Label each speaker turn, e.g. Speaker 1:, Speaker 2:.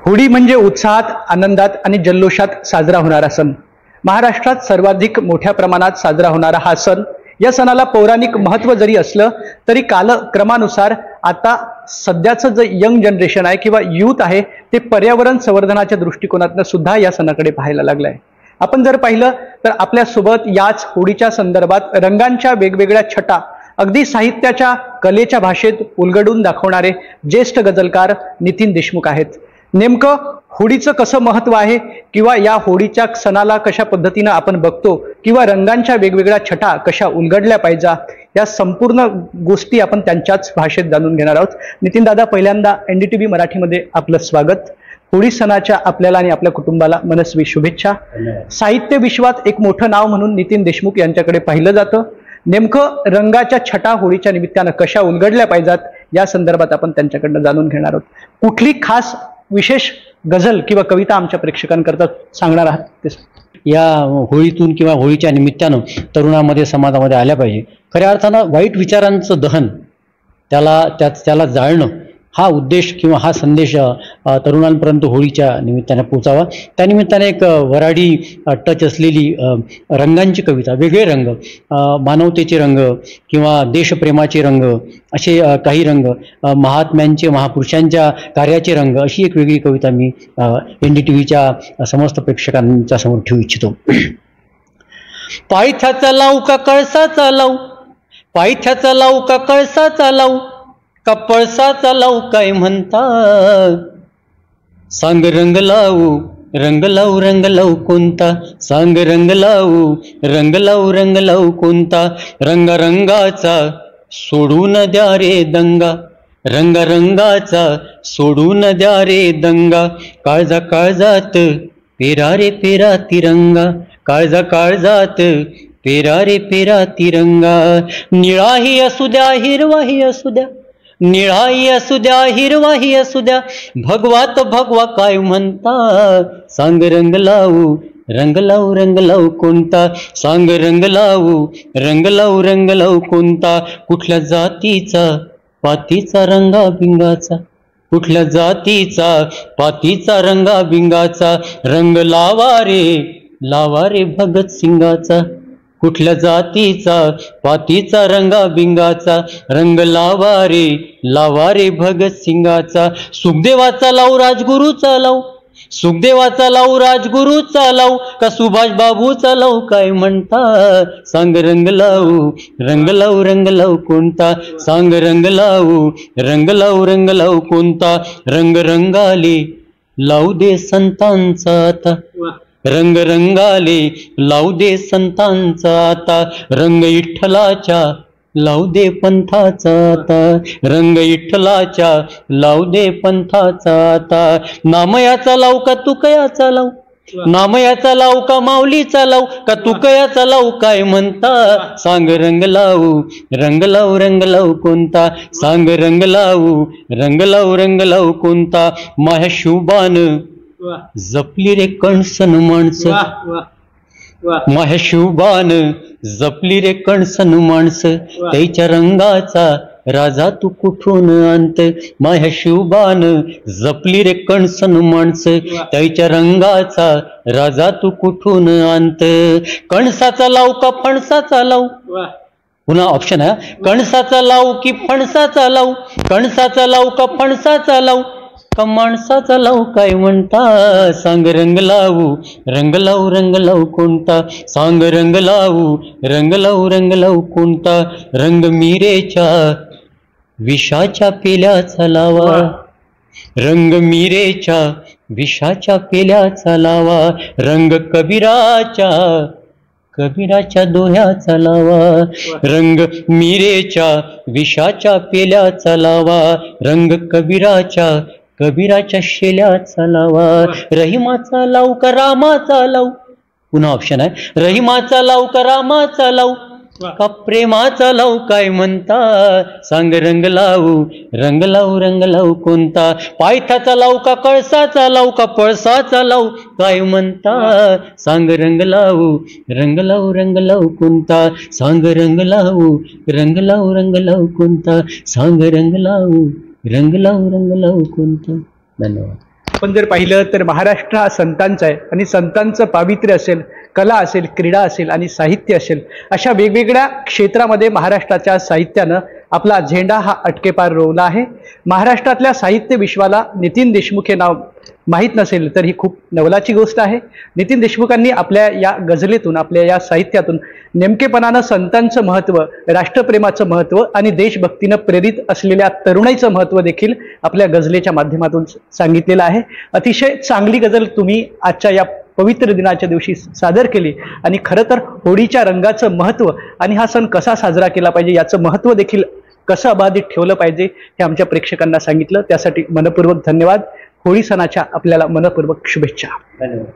Speaker 1: होळी म्हणजे उत्साहात, आनंदात आणि जल्लोषात साजरा होणारा सण. महाराष्ट्रात सर्वाधिक मोठ्या प्रमाणात साजरा होणारा हा सण. या सणाला पौराणिक महत्त्व जरी असलं तरी कालक्रमानुसार आता सध्याचं जे यंग जनरेशन आहे किंवा यूथ आहे ते पर्यावरण संवर्धनाच्या दृष्टिकोनातून सुद्धा या सणाकडे पाहायला लागलंय. आपण जर पाहिलं तर आपल्यासोबत याच होळीच्या संदर्भात रंगांच्या वेगवेगळ्या छटा अगदी साहित्याच्या कलेच्या भाषेत उलगडून दाखवणारे ज्येष्ठ गझलकार नितीन देशमुख आहेत. नेमकं होळीचं कसं महत्त्व आहे किंवा या होळीच्या सणाला कशा पद्धतीनं आपण बघतो किंवा रंगांच्या वेगवेगळ्या छटा कशा उलगडल्या पाहिजे या संपूर्ण गोष्टी आपण त्यांच्याच भाषेत जाणून घेणार आहोत. नितीन दादा, पहिल्यांदा NDTV मराठीमध्ये आपलं स्वागत. होळी सणाच्या आपल्याला आणि आपल्या कुटुंबाला मनस्वी शुभेच्छा. साहित्य विश्वात एक मोठं नाव म्हणून नितीन देशमुख यांच्याकडे पाहिलं जातं. नेमकं रंगाच्या छटा होळीच्या निमित्तानं कशा उलगडल्या पाहिजेत या संदर्भात आपण त्यांच्याकडनं जाणून घेणार आहोत. कुठली खास विशेष गझल किंवा कविता आमच्या प्रेक्षकांकरता सांगणार आहात ते?
Speaker 2: या होळीतून किंवा होळीच्या निमित्तानं तरुणामध्ये, समाजामध्ये आल्या पाहिजे. खऱ्या अर्थानं वाईट विचारांचं दहन, त्याला जाळणं हा उद्देश किंवा हा संदेश तरुणांपर्यंत होळीच्या निमित्ताने पोचावा. त्यानिमित्ताने एक वऱ्हाडी टच असलेली रंगांची कविता, वेगळे रंग, मानवतेचे रंग किंवा देशप्रेमाचे रंग, असे काही रंग, महात्म्यांचे, महापुरुषांच्या कार्याचे रंग, अशी एक वेगळी कविता मी NDTVच्या समस्त प्रेक्षकांच्या समोर ठेवू इच्छितो. पायथ्याचा लावू का कळसाचा लावू, पायथ्याचा लावू का कळसाचा लावू, का पळसाचा लावू काय म्हणता, सांग रंग लावू, रंग लावू, रंग लावू कोणता, सांग रंग लावू, रंग लावू, रंग लावू कोणता, रंग रंगाचा सोडून द्या रे दंगा, रंग रंगाचा सोडून द्या रे दंगा, काळजा काळजात पेरा रे पेरा तिरंगा, काळजा काळजात पेरा रे पेरा तिरंगा, निळाही असू द्या, हिरवाही असू द्या, निळाही असू द्या, हिरवाही असू द्या, भगवात भगवा काय म्हणता, सांग रंग लावू, रंग लावू, रंग लावू कोणता, सांग रंग लावू, रंग लावू, रंग लावू कोणता, कुठल्या जातीचा पातीचा रंगा बिंगाचा, कुठल्या जातीचा पातीचा रंगा बिंगाचा, रंग लावा रे भगत सिंगाचा, कुठल्या जातीचा पातीचा रंगा बिंगाचा, रंग लावा रे भगत सिंगाचा, सुखदेवाचा लावू, राजगुरूचा लावू, सुखदेवाचा लावू, राजगुरूचा लावू, का सुभाष बाबूचा लावू काय म्हणता, सांग रंग लावू, रंग लावू, रंग लावू कोणता, सांग रंग लावू, रंग लावू, रंग लावू कोणता, रंग रंगाले लावू दे संतांचा आता, रंग रंगाले लावू दे संतांचा आता, रंग विठ्ठलाच्या लावू दे पंथाचा आता, रंग विठ्ठलाच्या लावू दे पंथाचा आता, नामयाचा लावू का तुकयाचा लावू, नामयाचा लावू का माऊलीचा लावू, का तुकयाचा लावू काय म्हणता, सांग रंग लावू, रंग लावू, रंग लावू कोणता, सांग रंग लावू, रंग लावू, रंग लावू कोणता, माह्या शुभान जपली रे कणसन माणसं, माह्या शुभान जपली रे कणसन माणसं, त्याच्या रंगाचा राजा तू कुठून आणत, माह्या शुभान जपली रे कणसन माणसं, त्याच्या रंगाचा राजा तू कुठून आणत, कणसाचा लावू का फणसाचा लावू, पुन्हा ऑप्शन आहे, कणसाचा लावू की फणसाचा लावू, कणसाचा लावू का फणसाचा लावू, का माणसाचा लावू काय म्हणता, सांग रंग लावू, रंग लावू, रंग लावू कोणता, सांग रंग लावू, रंग लावू, रंग लावू कोणता, रंग मिरेच्या विषाच्या पेल्याचा लावा, रंग मिरेच्या विषाच्या पेल्याचा लावा, रंग कबीराच्या दोह्याचा लावा, रंग मिरेच्या विषाच्या पेल्याचा लावा, रंग कबीराच्या शेल्याचा लावा, रहिमाचा लावू का रामाचा लावू, पुन्हा ऑप्शन आहे, रहिमाचा लावू का रामाचा लावू, का प्रेमाचा लावू काय म्हणता, सांग रंग लावू, रंग लावू, रंग लावू कोणता, पायथ्याचा लावू का कळसाचा लावू, का पळसाचा लावू काय म्हणता, सांग रंग लावू, रंग लावू, रंग लावू कोणता, सांग रंग लावू, रंग लावू, रंग लावू कोणता, सांग रंग लावू, रंग लावू, रंग लावू कोणता. धन्यवाद.
Speaker 1: आपण जर पाहिलं तर महाराष्ट्र हा संतांचा आहे आणि संतांचं पावित्र्य असेल, कला असेल, क्रीडा असेल आणि साहित्य असेल, अशा वेगवेगळ्या क्षेत्रामध्ये महाराष्ट्राच्या साहित्यानं आपला झेंडा हा अटकेपार रोवला आहे. महाराष्ट्रातल्या साहित्य विश्वाला नितीन देशमुख हे नाव माहीत नसेल तर ही खूप नवलाची गोष्ट आहे. नितीन देशमुखांनी आपल्या या गझलेतून, आपल्या या साहित्यातून नेमकेपणानं संतांचं महत्त्व, राष्ट्रप्रेमाचं महत्त्व आणि देशभक्तीनं प्रेरित असलेल्या तरुणाईचं महत्त्व देखील आपल्या गझलेच्या माध्यमातून सांगितलेलं आहे. अतिशय चांगली गझल तुम्ही आजच्या या पवित्र दिनाच्या दिवशी सादर केली आणि खरं तर होळीच्या रंगाचं महत्त्व आणि हा सण कसा साजरा केला पाहिजे याचं महत्त्व देखील कसं अबाधित ठेवलं पाहिजे हे आमच्या प्रेक्षकांना सांगितलं. त्यासाठी मनपूर्वक धन्यवाद. होळी सणाच्या आपल्याला मनपूर्वक शुभेच्छा.
Speaker 2: धन्यवाद.